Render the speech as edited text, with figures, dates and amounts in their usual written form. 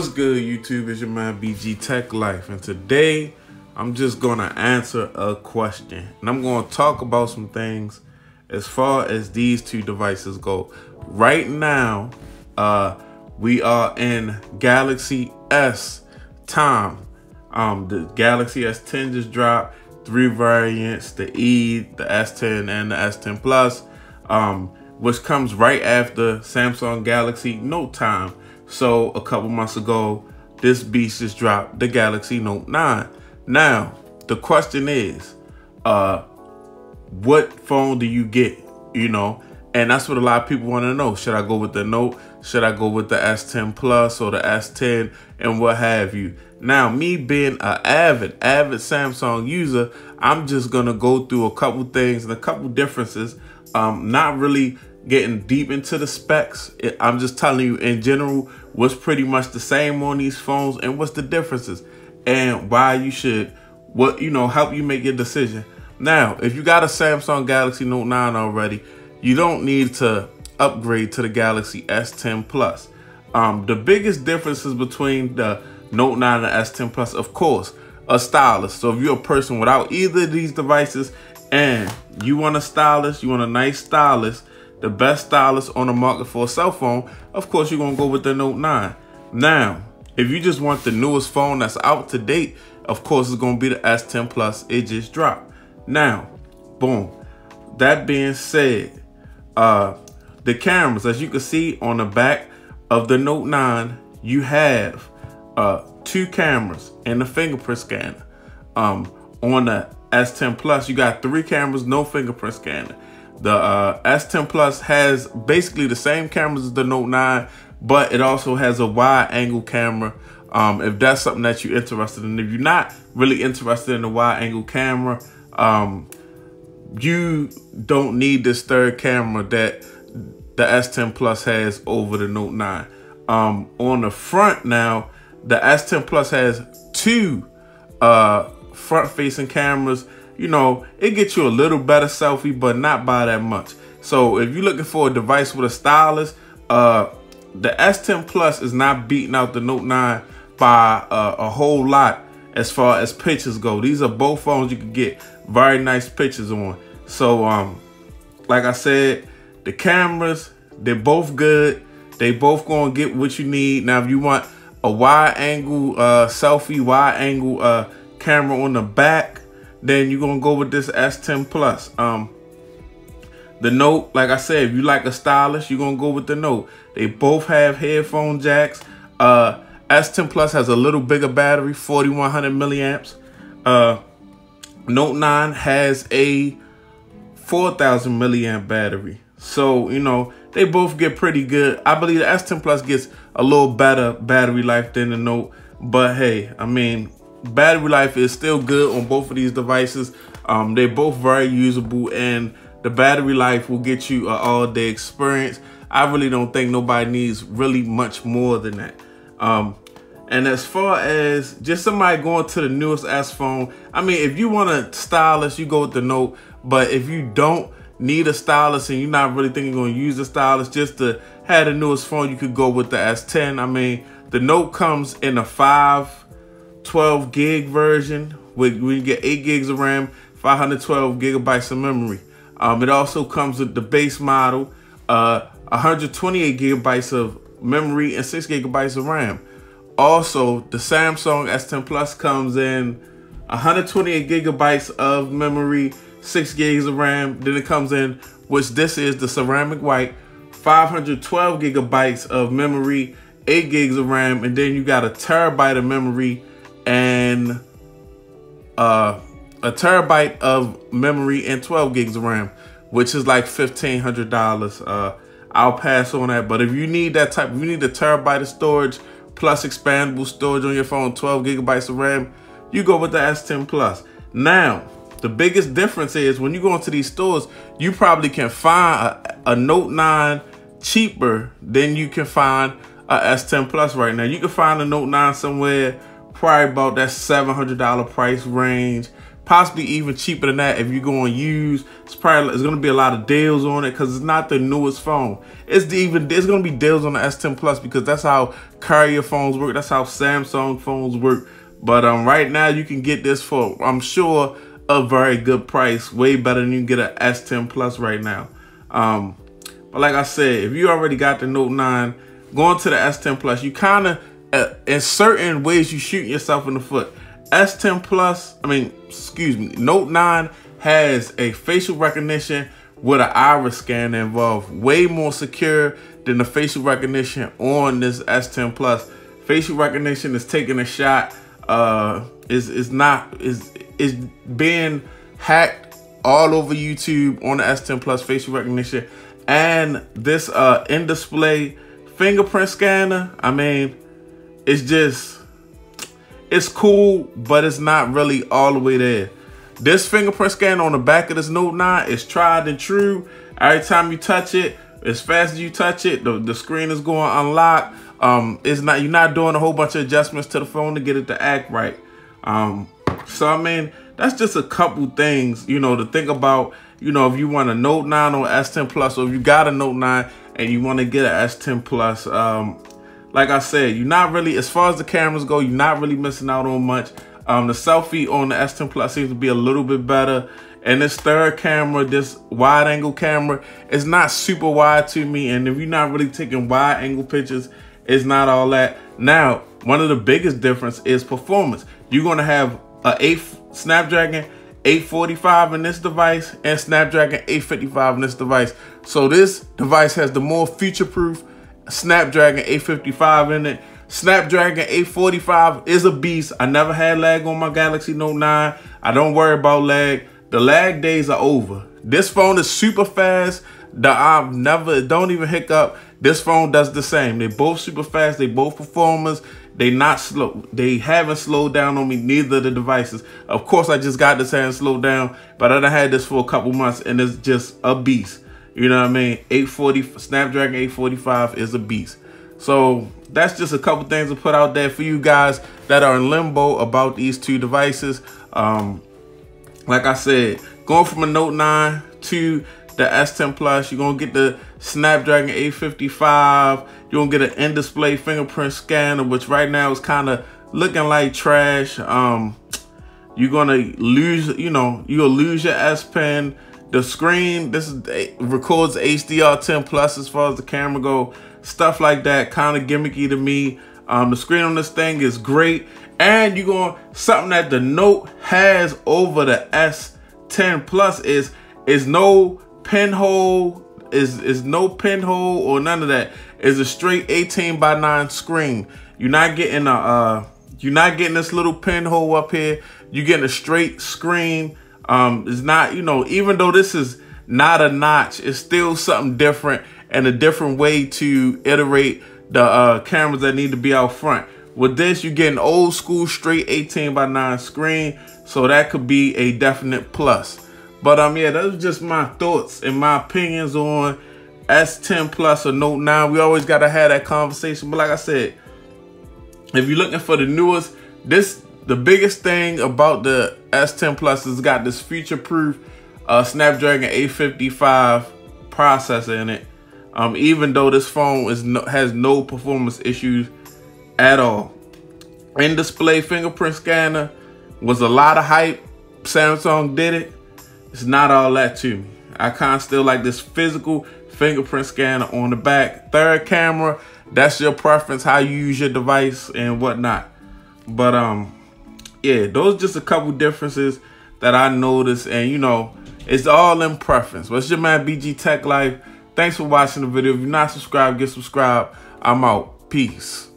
What's good, YouTube? It's your man BG Tech Life, and today I'm just gonna answer a question, and I'm gonna talk about some things as far as these two devices go. Right now, we are in Galaxy S time. The Galaxy S10 just dropped 3 variants: the E, the S10, and the S10 Plus, which comes right after Samsung Galaxy Note time. So a couple months ago, this beast just dropped the Galaxy Note 9. Now, the question is, what phone do you get? You know, and that's what a lot of people want to know. Should I go with the Note? Should I go with the S10 Plus or the S10 and what have you? Now, me being an avid Samsung user, I'm just going to go through a couple things and a couple differences. Not really getting deep into the specs. I'm just telling you in general what's pretty much the same on these phones and what's the differences and why you should, help you make your decision. Now, if you got a Samsung Galaxy Note 9 already, you don't need to upgrade to the Galaxy S10 Plus. The biggest differences between the Note 9 and the S10 Plus, of course, a stylus. So if you're a person without either of these devices and you want a stylus, you want a nice stylus, the best stylus on the market for a cell phone, of course, you're going to go with the Note 9. Now, if you just want the newest phone that's out to date, of course, it's going to be the S10 Plus. It just dropped. Now, boom. That being said, the cameras, as you can see on the back of the Note 9, you have 2 cameras and the fingerprint scanner. On the S10 Plus, you got 3 cameras, no fingerprint scanner. The S10 Plus has basically the same cameras as the Note 9, but it also has a wide angle camera. If that's something that you're interested in. If you're not really interested in the wide angle camera, you don't need this third camera that the S10 Plus has over the Note 9. On the front now, the S10 Plus has 2 front-facing cameras. You know, it gets you a little better selfie, but not by that much. So if you're looking for a device with a stylus, the S10 Plus is not beating out the Note 9 by a whole lot as far as pictures go. These are both phones you can get very nice pictures on. So, like I said, the cameras, they're both good. They both gonna get what you need. Now, if you want a wide angle selfie, wide angle camera on the back, then you're gonna go with this S10 Plus. The Note, like I said, if you like a stylus, you're gonna go with the Note. They both have headphone jacks. S10 Plus has a little bigger battery, 4100 milliamps. Note 9 has a 4000 milliamp battery. So, you know, they both get pretty good. I believe the S10 Plus gets a little better battery life than the Note. But hey, I mean, battery life is still good on both of these devices. They're both very usable, and the battery life will get you an all-day experience. I really don't think nobody needs really much more than that. And as far as just somebody going to the newest S phone, I mean, if you want a stylus, you go with the Note. But if you don't need a stylus and you're not really thinking you're going to use the stylus just to have the newest phone, you could go with the S10. I mean, the Note comes in a 512 gig version where you get 8 gigs of RAM, 512 gigabytes of memory. It also comes with the base model, 128 gigabytes of memory and 6 gigabytes of RAM. Also, the Samsung S10 Plus comes in 128 gigabytes of memory, 6 gigs of RAM. Then it comes in, which this is the ceramic white, 512 gigabytes of memory, 8 gigs of RAM, and then you got a terabyte of memory and a terabyte of memory and 12 gigs of RAM, which is like $1,500. I'll pass on that. But if you need that type, if you need a terabyte of storage plus expandable storage on your phone, 12 gigabytes of RAM, you go with the S10 Plus. Now, the biggest difference is when you go into these stores, you probably can find a Note 9 cheaper than you can find a S10 Plus right now. You can find a Note 9 somewhere probably about that $700 price range, possibly even cheaper than that if you're going to use. It's going to be a lot of deals on it because it's not the newest phone. There's going to be deals on the S10 Plus because that's how carrier phones work. That's how Samsung phones work. But right now you can get this for, I'm sure, a very good price, way better than you can get an S10 Plus right now. But like I said, if you already got the Note 9, going to the S10 Plus, you kind of, in certain ways, you shoot yourself in the foot. S10 Plus, Note 9 has a facial recognition with an iris scanner involved, way more secure than the facial recognition on this S10 Plus. Facial recognition is taking a shot, is being hacked all over YouTube on the S10 Plus facial recognition. And this in-display fingerprint scanner, it's cool, but it's not really all the way there. This fingerprint scanner on the back of this Note 9 is tried and true. Every time you touch it, as fast as you touch it, the screen is going to unlock. You're not doing a whole bunch of adjustments to the phone to get it to act right. So that's just a couple things, to think about, if you want a Note 9 or S10 Plus, or if you got a Note 9 and you want to get an S10 Plus. Like I said, you're not really, as far as the cameras go, you're not really missing out on much. The selfie on the S10 Plus seems to be a little bit better. And this third camera, this wide angle camera, is not super wide to me. And if you're not really taking wide angle pictures, it's not all that. Now, one of the biggest difference is performance. You're going to have a Snapdragon 845 in this device and Snapdragon 855 in this device. So this device has the more future-proof Snapdragon 855 in it. Snapdragon 845 is a beast. I never had lag on my Galaxy Note 9. I don't worry about lag. The lag days are over. This phone is super fast. Don't even hiccup. This phone does the same. They both super fast. They both performers. They not slow. They haven't slowed down on me, neither of the devices. Of course, I just got this hand slowed down, but I done had this for a couple months and it's just a beast. You know what I mean? Snapdragon 845 is a beast. So that's just a couple things to put out there for you guys that are in limbo about these two devices. Like I said, going from a Note 9 to the S10 Plus, you're going to get the Snapdragon 855. You're going to get an in-display fingerprint scanner, which right now is kind of looking like trash. You're going to lose, you'll lose your S Pen. The screen, records HDR10 Plus as far as the camera go. Stuff like that, kind of gimmicky to me. The screen on this thing is great. And something that the Note has over the S10 Plus is no pinhole, is no pinhole or none of that. It's a straight 18:9 screen. You're not getting this little pinhole up here. You're getting a straight screen. It's not, even though this is not a notch, it's still something different and a different way to iterate the cameras that need to be out front. With this, you get an old school straight 18:9 screen, so that could be a definite plus. But yeah, those are just my thoughts and my opinions on S10 Plus or Note 9. We always got to have that conversation. But like I said, if you're looking for the newest, the biggest thing about the S10 Plus is got this future-proof Snapdragon 855 processor in it. Even though this phone has no performance issues at all. In-display fingerprint scanner was a lot of hype. Samsung did it. It's not all that to me. I kind of still like this physical fingerprint scanner on the back. Third camera, that's your preference, how you use your device and whatnot. But yeah, those are just a couple differences that I noticed, and it's all in preference. But it's your man BG Tech Life. Thanks for watching the video. If you're not subscribed, get subscribed. I'm out. Peace.